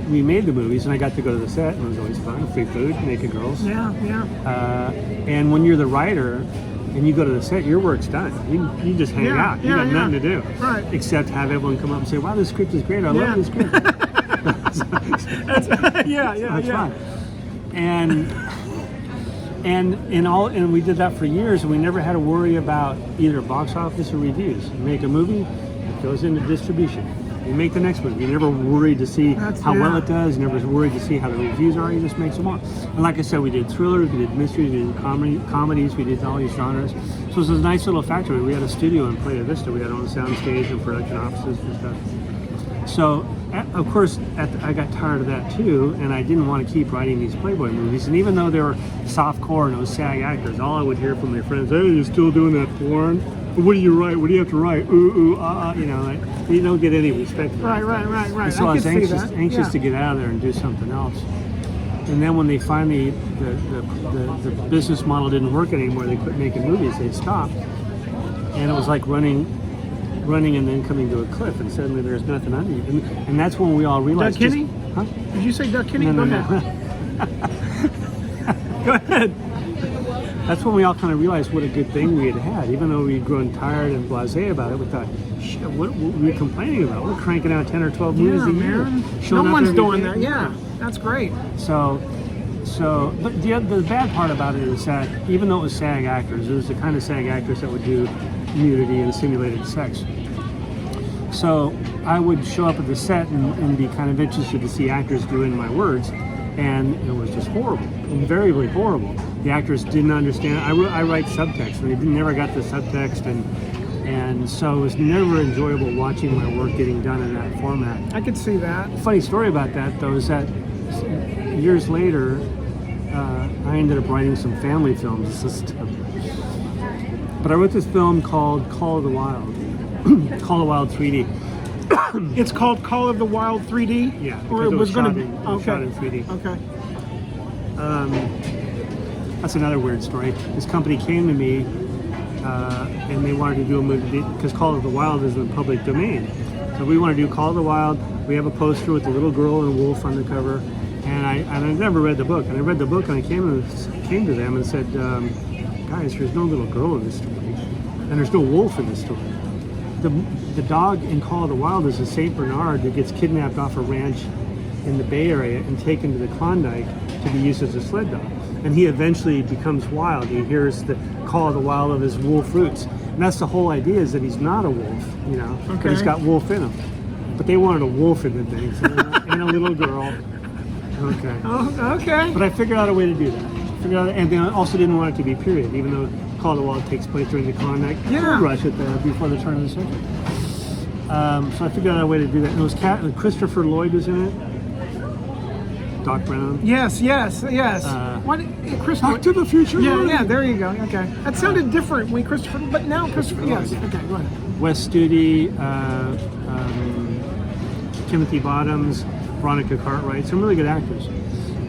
we made the movies and I got to go to the set and it was always fun. Free food, naked girls. Yeah. And when you're the writer and you go to the set, your work's done. You just hang out. You got nothing to do. Right. Except have everyone come up and say, wow, this script is great. I love this script. That's fun. And we did that for years and we never had to worry about either box office or reviews. You make a movie, it goes into distribution. You make the next one. You're never worried to see how well it does. You're never worried to see how the reviews are. You just make some more. And like I said, we did thrillers, we did mysteries, we did comedies, we did all these genres. So it was a nice little factory. We had a studio in Playa Vista. We had our own sound stage and production offices and stuff. So, of course, I got tired of that too, and I didn't want to keep writing these Playboy movies. And even though they were soft-core and it was SAG actors, all I would hear from my friends, hey, you're still doing that porn? What do you write? What do you have to write? You don't get any respect for that. Right. And so I was anxious to get out of there and do something else. And then when they finally, the business model didn't work anymore, they quit making movies, they stopped. And it was like running and then coming to a cliff, and suddenly there's nothing under you. And that's when we all realized. Doug Kinney? Huh? Did you say Doug Kinney? No. Go ahead. That's when we all kind of realized what a good thing we had. Even though we'd grown tired and blasé about it, we thought, shit, what were we complaining about? We're cranking out 10 or 12 movies a year. No one's doing that. Yeah, that's great. But the bad part about it is that even though it was SAG actors, it was the kind of SAG actors that would do nudity and simulated sex. So I would show up at the set and be kind of interested to see actors doing my words, and it was just horrible, invariably horrible. The actors didn't understand. I write subtext, and they never got the subtext, and so it was never enjoyable watching my work getting done in that format. I could see that. The funny story about that, though, is that years later, I ended up writing some family films and stuff. But I wrote this film called Call of the Wild. Call of the Wild 3D. It's called Call of the Wild 3D? Yeah. Or it was going to be shot in 3D. Okay. That's another weird story. This company came to me and they wanted to do a movie because Call of the Wild is in the public domain. So we want to do Call of the Wild. We have a poster with a little girl and a wolf on the cover. And I never read the book. And I read the book and I came to them and said, guys, there's no little girl in this story. And there's no wolf in this story. The dog in Call of the Wild is a Saint Bernard who gets kidnapped off a ranch in the Bay Area and taken to the Klondike to be used as a sled dog. And he eventually becomes wild. He hears the call of the wild of his wolf roots. And that's the whole idea, is that he's not a wolf, but he's got wolf in him. But they wanted a wolf in the thing, so and a little girl. Okay. Oh, okay. But I figured out a way to do that. And they also didn't want it to be period, even though Call of the Wild takes place during the Klondike rush before the turn of the century. So I figured out a way to do that. And it was Christopher Lloyd was in it. Doc Brown. Yes. What? Christopher? Back to the Future. Yeah. There you go. Okay, that sounded different when Christopher, but now Christopher. Yes. Okay, go ahead. Wes Studi, Timothy Bottoms, Veronica Cartwright, some really good actors.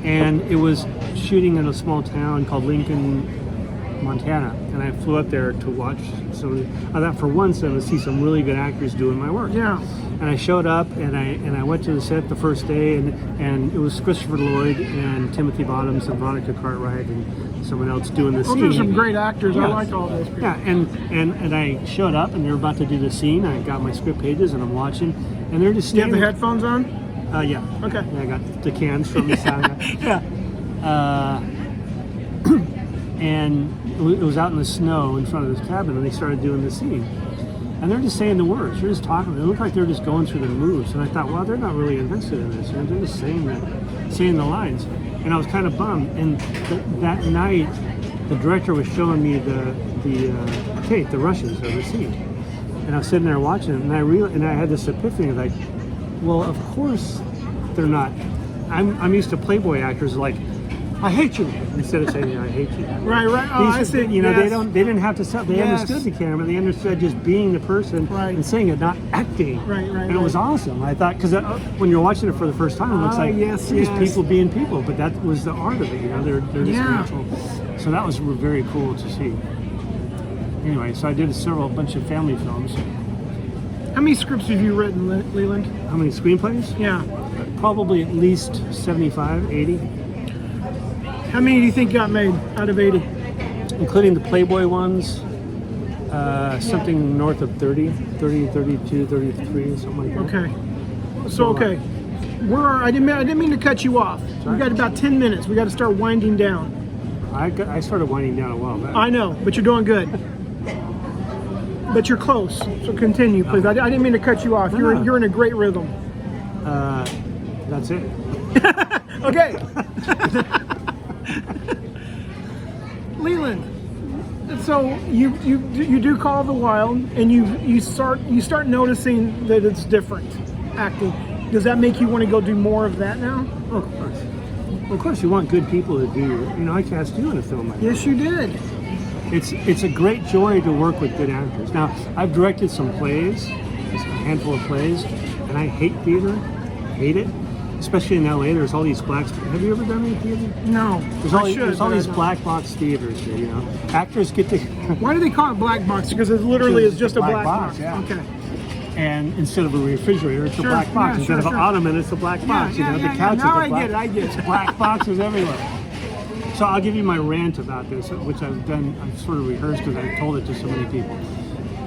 And it was shooting in a small town called Lincoln, Montana. And I flew up there to watch. So I thought for once I would see some really good actors doing my work. Yeah. And I showed up and I went to the set the first day and it was Christopher Lloyd and Timothy Bottoms and Veronica Cartwright and someone else doing the scene. Those are some great actors. Yeah. I like all those people. Yeah, and I showed up and they're about to do the scene. I got my script pages and I'm watching and they're just You have standing. the headphones on? Yeah. Okay. Yeah, I got the cans from the sound. Yeah. And it was out in the snow in front of this cabin and they started doing the scene. And they're just saying the words. They're just talking. It looked like they're just going through the moves. And I thought, well, they're not really invested in this. They're just saying the lines. And I was kind of bummed. And that night, the director was showing me the tape, the rushes of the scene. And I was sitting there watching it, and I had this epiphany like, well, of course they're not. I'm used to Playboy actors like, I hate you, instead of saying I hate you. Right. Oh, I see. You know, Yes. they didn't have to sell. They Yes. understood the camera. They understood just being the person Right. and saying it, not acting. Right. And it was awesome. I thought because when you're watching it for the first time, it looks like yes, just yes. people being people. But that was the art of it. You know, they're just Yeah. natural. So that was very cool to see. Anyway, so I did a bunch of family films. How many scripts have you written, Leland? How many screenplays? Yeah. Probably at least 75, 80. How many do you think got made out of 80? Including the Playboy ones, something north of 30, 32, 33, something like that. Okay. So, okay. I didn't mean to cut you off. Sorry. We got about 10 minutes. We got to start winding down. I started winding down a while back. I know, but you're doing good. But you're close. So continue, please. I didn't mean to cut you off. No. You're in a great rhythm. That's it. Okay. Leland, so you do Call of the Wild, and you start noticing that it's different acting. Does that make you want to go do more of that now? Oh, of course. Well, of course, you want good people to do. You know, I cast you in a film like Yes, you did. It's a great joy to work with good actors. Now, I've directed some plays, a handful of plays, and I hate theater. I hate it. Especially in LA, there's all these black. Have you ever done any theater? No. There's all these black box theaters here, you know. Actors get to. Why do they call it black box? Because it literally is just a black box. Yeah. Okay. And instead of a refrigerator, it's Sure, a black box. yeah, Instead of an sure. ottoman, it's a black box. Yeah, you know, yeah, the couch Now is a black. I get it. It's black boxes everywhere. So I'll give you my rant about this, which I've sort of rehearsed because I've told it to so many people.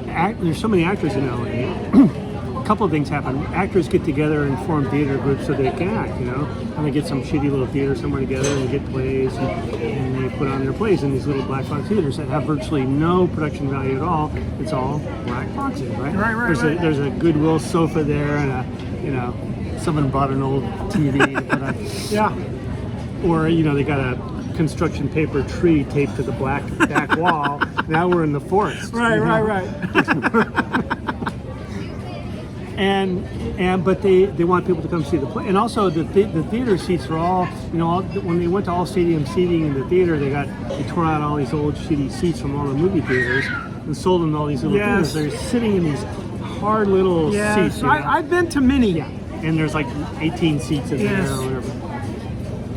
There's so many actors in LA. A couple of things happen. Actors get together and form theater groups so they can act, you know, and they get some shitty little theater somewhere together and they get plays and they put on their plays in these little black box theaters that have virtually no production value at all. It's all black boxes, right? Right. There's a Goodwill sofa there and someone bought an old TV to put on. Yeah. Or, they got a construction paper tree taped to the back wall. Now we're in the forest. Right. But they want people to come see the play. And also the theater seats are all, when they went to all stadium seating in the theater, they tore out all these old shitty seats from all the movie theaters and sold them to all these little theaters. They're sitting in these hard little seats. I've been to many. Yeah. And there's like 18 seats in there or whatever.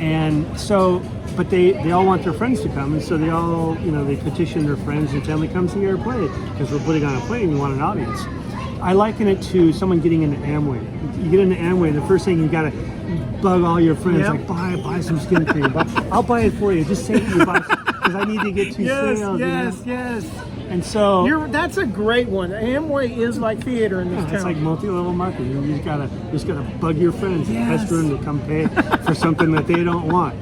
And so, but they all want their friends to come, and so they all, they petition their friends and family, come see our play, because we're putting on a play and we want an audience. I liken it to someone getting into Amway. You get into Amway, and the first thing you got to bug all your friends, like buy some skin cream. I'll buy it for you. Just say you buy some, because I need to get two sales. Yes. And so that's a great one. Amway is like theater in this town. It's like multi-level marketing. You just gotta bug your friends and pester them to come pay for something that they don't want.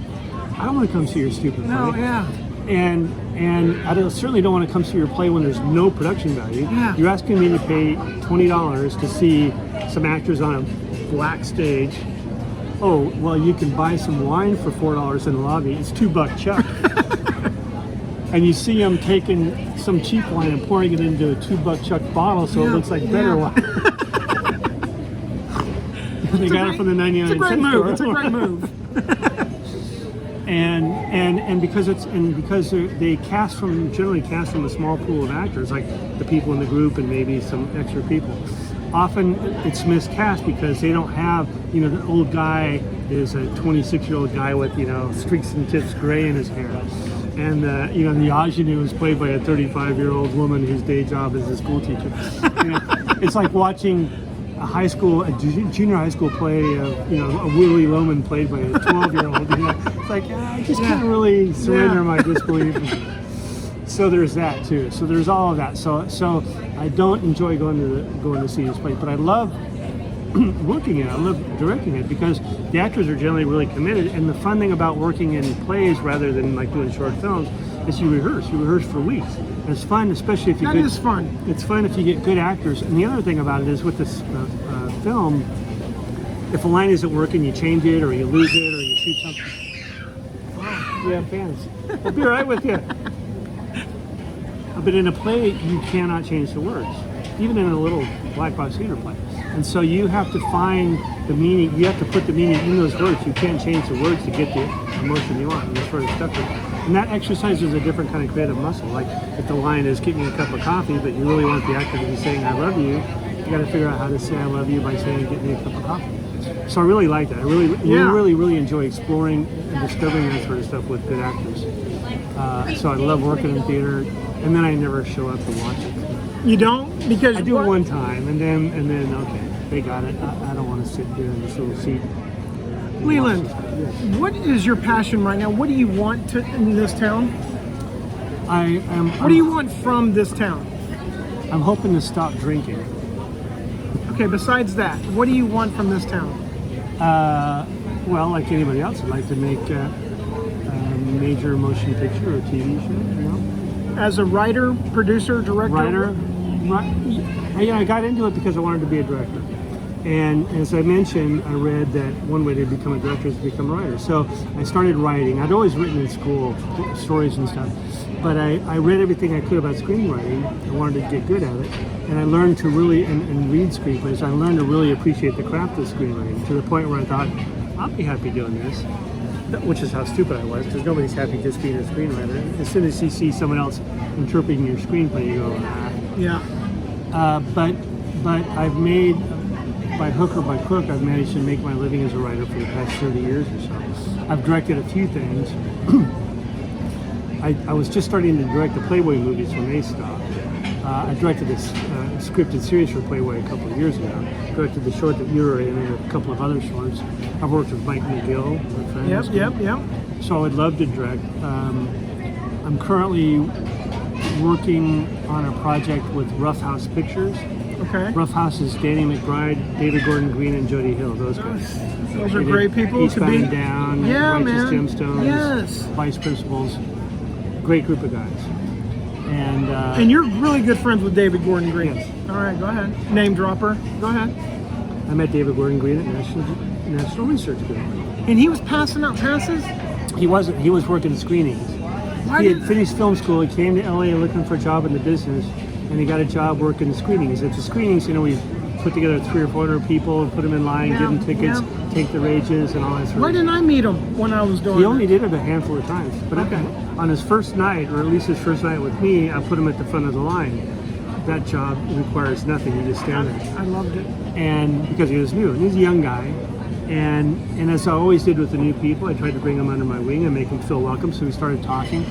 I don't want to come see your stupid play. No, yeah. And I certainly don't want to come see your play when there's no production value. Yeah. You're asking me to pay $20 to see some actors on a black stage. Oh, well, you can buy some wine for $4 in the lobby. It's $2 chuck. And you see them taking some cheap wine and pouring it into a $2 chuck bottle, so it looks like better wine. They got it from the 99 It's a great cent move. store. It's a great move. and because they generally cast from a small pool of actors, like the people in the group and maybe some extra people. Often it's miscast because they don't have, the old guy is a 26-year-old guy with, streaks and tips gray in his hair. And, the ingenue is played by a 35-year-old woman whose day job is a school teacher. It's like watching a junior high school play of, a Willie Loman played by a 12-year-old. It's like, I just can't really surrender my disbelief. So there's that too. So there's all of that. So I don't enjoy going to see this play, but I love working it. I love directing it because the actors are generally really committed. And the fun thing about working in plays rather than like doing short films is you rehearse. You rehearse for weeks. And it's fun, especially if you That is fun. It's fun if you get good actors. And the other thing about it is with this film, if a line isn't working, you change it or you lose it or you shoot something. Wow, you have fans. I'll be right with you. But in a play, you cannot change the words, even in a little black box theater play. And so you have to find the meaning. You have to put the meaning in those words. You can't change the words to get the emotion you want. And that's sort of stuff. And that exercises a different kind of creative muscle. Like if the line is "Get me a cup of coffee," but you really want the actor to be saying "I love you," you got to figure out how to say "I love you" by saying "Get me a cup of coffee." So I really like that. I really enjoy exploring and discovering that sort of stuff with good actors. So I love working in theater, and then I never show up to watch it. You don't? Because I do it one time, and then okay, they got it. I don't want to sit here in this little seat. Leland, what is your passion right now? What do you want in this town? What do you want from this town? I'm hoping to stop drinking. Okay, besides that, what do you want from this town? Well, like anybody else, I'd like to make a major motion picture or TV show, As a writer, producer, director? I got into it because I wanted to be a director. And as I mentioned, I read that one way to become a director is to become a writer. So I started writing. I'd always written in school, stories and stuff. But I read everything I could about screenwriting. I wanted to get good at it. And I learned to really, and read screenplays, I learned to really appreciate the craft of screenwriting to the point where I thought, I'll be happy doing this. Which is how stupid I was, because nobody's happy just being a screenwriter. As soon as you see someone else interpreting your screenplay, you go, ah. Yeah. But I've made, by hook or by crook, I've managed to make my living as a writer for the past 30 years or so. I've directed a few things. I was just starting to direct the Playboy movies when they stopped. I directed this scripted series for Playboy a couple of years ago. Directed the short that you were in and a couple of other shorts. I've worked with Mike McGill. Yep. So I would love to direct. I'm currently working on a project with Rough House Pictures. Okay. Rough House is Danny McBride, David Gordon Green, and Jody Hill. Those guys. Those are great people to be. Eastbound and Down, Yeah, Righteous man. Gemstones, Yes. Vice Principals. Great group of guys. And you're really good friends with David Gordon Green. Yes. All right, go ahead. Name dropper. Go ahead. I met David Gordon Green at National Research Group. And he was passing out passes? He wasn't. He was working screenings. He had finished film school. He came to LA looking for a job in the business, and he got a job working screenings. At the screenings, we put together 300 or 400 people and put them in line, give them tickets, take their wages, and all that sort of stuff. Why didn't I meet him when I was doing He only did it a handful of times. But Okay. on his first night, or at least his first night with me, I put him at the front of the line. That job requires nothing. You just stand there. I loved it. And because he was new, and he's a young guy. And as I always did with the new people, I tried to bring him under my wing and make him feel welcome. So we started talking.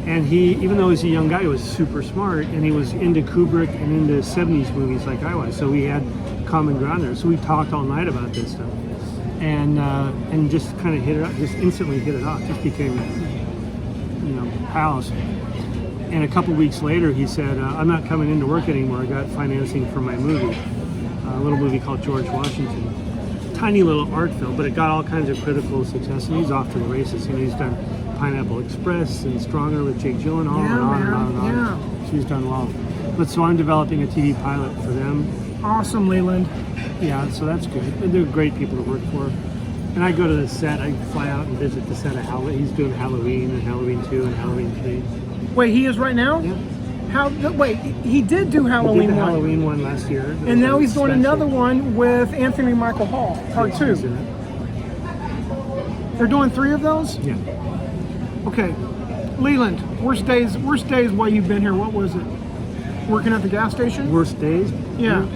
And he, even though he was a young guy, he was super smart, and he was into Kubrick and into 70s movies like I was. So we had common ground there. So we talked all night about this stuff. And just kind of hit it off, just instantly hit it off. Just became, pals. And a couple weeks later, he said, I'm not coming into work anymore. I got financing for my movie, a little movie called George Washington. Tiny little art film, but it got all kinds of critical success, and he's off to the races. He's done Pineapple Express and Stronger with Jake Gyllenhaal, and on and on and on. Yeah. She's done well. But so I'm developing a TV pilot for them. Awesome, Leland. Yeah, so that's good. And they're great people to work for. And I go to the set. I fly out and visit the set of Halloween. He's doing Halloween and Halloween 2 and Halloween 3. Wait, he is right now? Yeah. Wait, he did do He Halloween did the 1. Halloween one last year. And now he's doing another one with Anthony Michael Hall, part 2. They're doing 3 of those? Yeah. Okay. Leland, worst days while you've been here, what was it? Working at the gas station? Worst days? Yeah.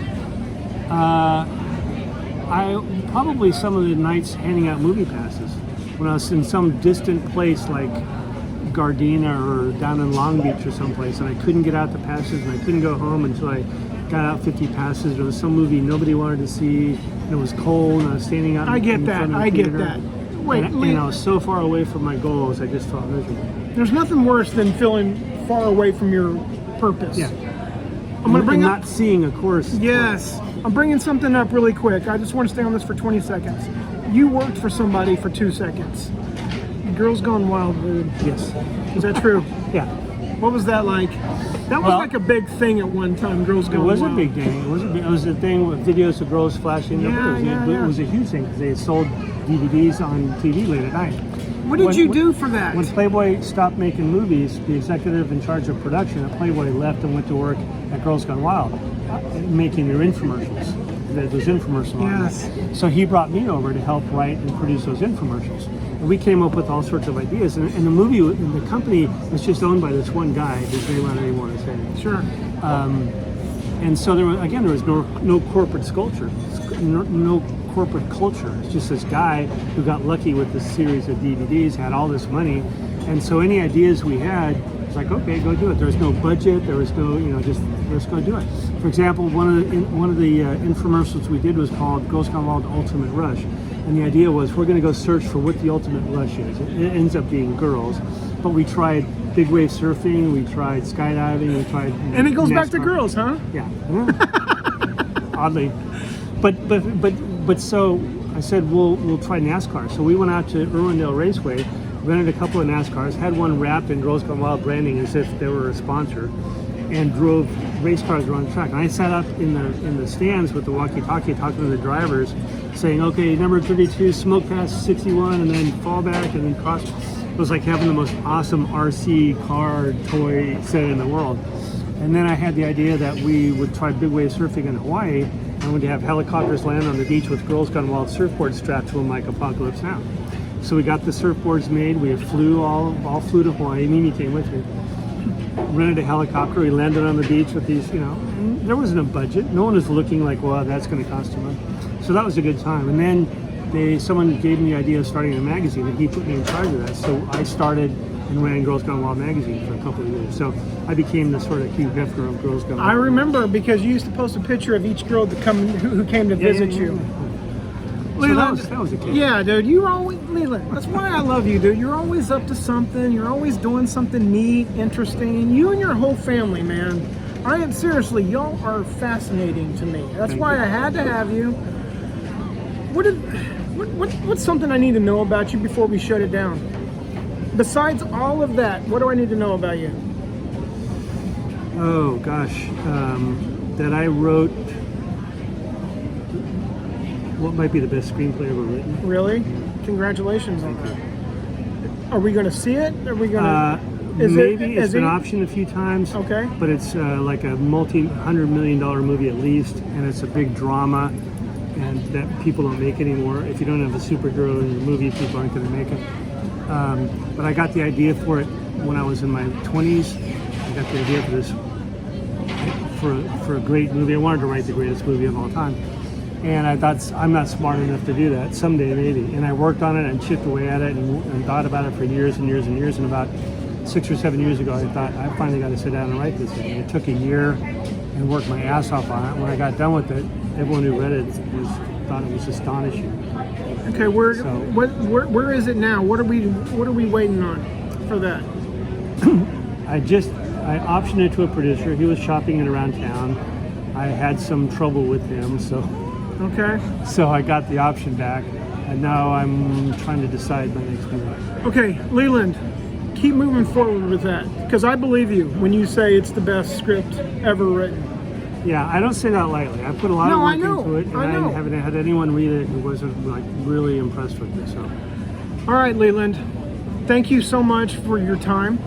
I probably some of the nights handing out movie passes when I was in some distant place like Gardena or down in Long Beach or someplace, and I couldn't get out the passes, and I couldn't go home until I got out 50 passes. There was some movie nobody wanted to see, and it was cold, and I was standing out. I get in that. front of the I get theater, that. Wait, and I was so far away from my goals, I just felt miserable. there's nothing worse than feeling far away from your purpose. Yeah. I'm going to bring not up. seeing a course. Yes. I'm bringing something up really quick. I just want to stay on this for 20 seconds. You worked for somebody for 2 seconds. Girls Gone Wild, dude. Yes. Is that true? Yeah. What was that like? That was Well, like a big thing at one time, Girls It Gone was a Wild. big thing. It was a thing with videos of girls flashing their boobs. It was a huge thing because they had sold DVDs on TV late at night. What did you do for that? When Playboy stopped making movies, the executive in charge of production at Playboy left and went to work at Girls Gone Wild, making their infomercials. Those infomercials. Yes. So he brought me over to help write and produce those infomercials. And we came up with all sorts of ideas. And the movie, the company was just owned by this one guy, whose name I don't even want to say. Sure. And so there was no corporate culture, no corporate culture. It's just this guy who got lucky with this series of DVDs, had all this money, and so any ideas we had, it's like, okay, go do it. There was no budget. There was no, just let's go do it. For example, one of the infomercials we did was called Girls Gone Wild Ultimate Rush, and the idea was we're going to go search for what the ultimate rush is. It ends up being girls, but we tried big wave surfing, we tried skydiving, we tried. And it goes back to NASCAR. girls, huh? Yeah. Oddly, but so I said we'll try NASCAR. So we went out to Irwindale Raceway, rented a couple of NASCARs, had one wrapped in Girls Gone Wild branding as if they were a sponsor, and drove race cars around the track. And I sat up in the stands with the walkie-talkie talking to the drivers, saying, okay, number 32, smoke past 61, and then fall back, and then cross. It was like having the most awesome RC car toy set in the world. And then I had the idea that we would try big wave surfing in Hawaii, and we'd have helicopters land on the beach with Girls Gone Wild surfboards strapped to them like Apocalypse Now. So we got the surfboards made. We all flew to Hawaii. Mimi came with me. Rented a helicopter. We landed on the beach with these, and there wasn't a budget. No one was looking like, well, that's going to cost too much. So that was a good time. And then someone gave me the idea of starting a magazine, and he put me in charge of that. So I started and ran Girls Gone Wild magazine for a couple of years. So I became the sort of Hugh Hefner of Girls Gone Wild. I remember because you used to post a picture of each girl who came to visit you. Leland, So that was a kid. yeah, dude, you always, Leland, that's why I love you, dude. You're always up to something. You're always doing something neat, interesting. You and your whole family, man. I am seriously, y'all are fascinating to me. That's Thank why you. I had to have you. What's something I need to know about you before we shut it down? Besides all of that, what do I need to know about you? Oh gosh, that I wrote what might be the best screenplay ever written. Really? Congratulations on that. Are we going to see it? Are we going to? Maybe it's been optioned a few times. Okay. But it's like a $multi-100 million movie at least, and it's a big drama, and that people don't make anymore. If you don't have a superhero in your movie, people aren't going to make it. But I got the idea for it when I was in my 20s. I got the idea for this for a great movie. I wanted to write the greatest movie of all time. And I thought, I'm not smart enough to do that. Someday, maybe. And I worked on it and chipped away at it and thought about it for years and years and years. And about 6 or 7 years ago, I thought, I finally got to sit down and write this thing. It took a year and worked my ass off on it. When I got done with it, everyone who read it thought it was astonishing. Okay, where is it now? What are we waiting on for that? I optioned it to a producer. He was shopping it around town. I had some trouble with him, so I got the option back, and now I'm trying to decide my next move. Okay, Leland, keep moving forward with that, because I believe you when you say it's the best script ever written. Yeah, I don't say that lightly. I put a lot of work into it, and I know. I haven't had anyone read it who wasn't like really impressed with it. So, All right, Leland, thank you so much for your time.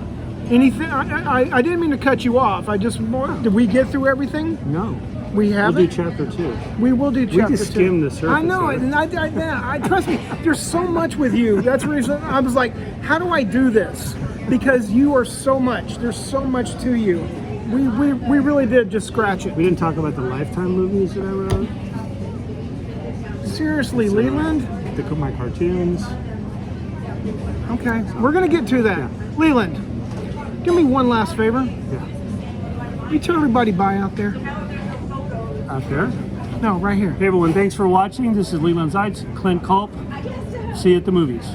Anything? I didn't mean to cut you off. Did we get through everything? No. We haven't. We'll do chapter 2. We will do chapter 2. We just skimmed the surface. I know, of it. and I trust me. There's so much with you. That's the reason I was like, how do I do this? Because you are so much. There's so much to you. We really did just scratch it. We didn't talk about the Lifetime movies that I wrote. Seriously, Leland? My cartoons. Okay, we're gonna get to that. Yeah. Leland, do me one last favor. Yeah. You tell everybody bye out there. Out there. No, right here. Hey everyone, thanks for watching. This is Leland Zaitz, Clint Culp. See you at the movies.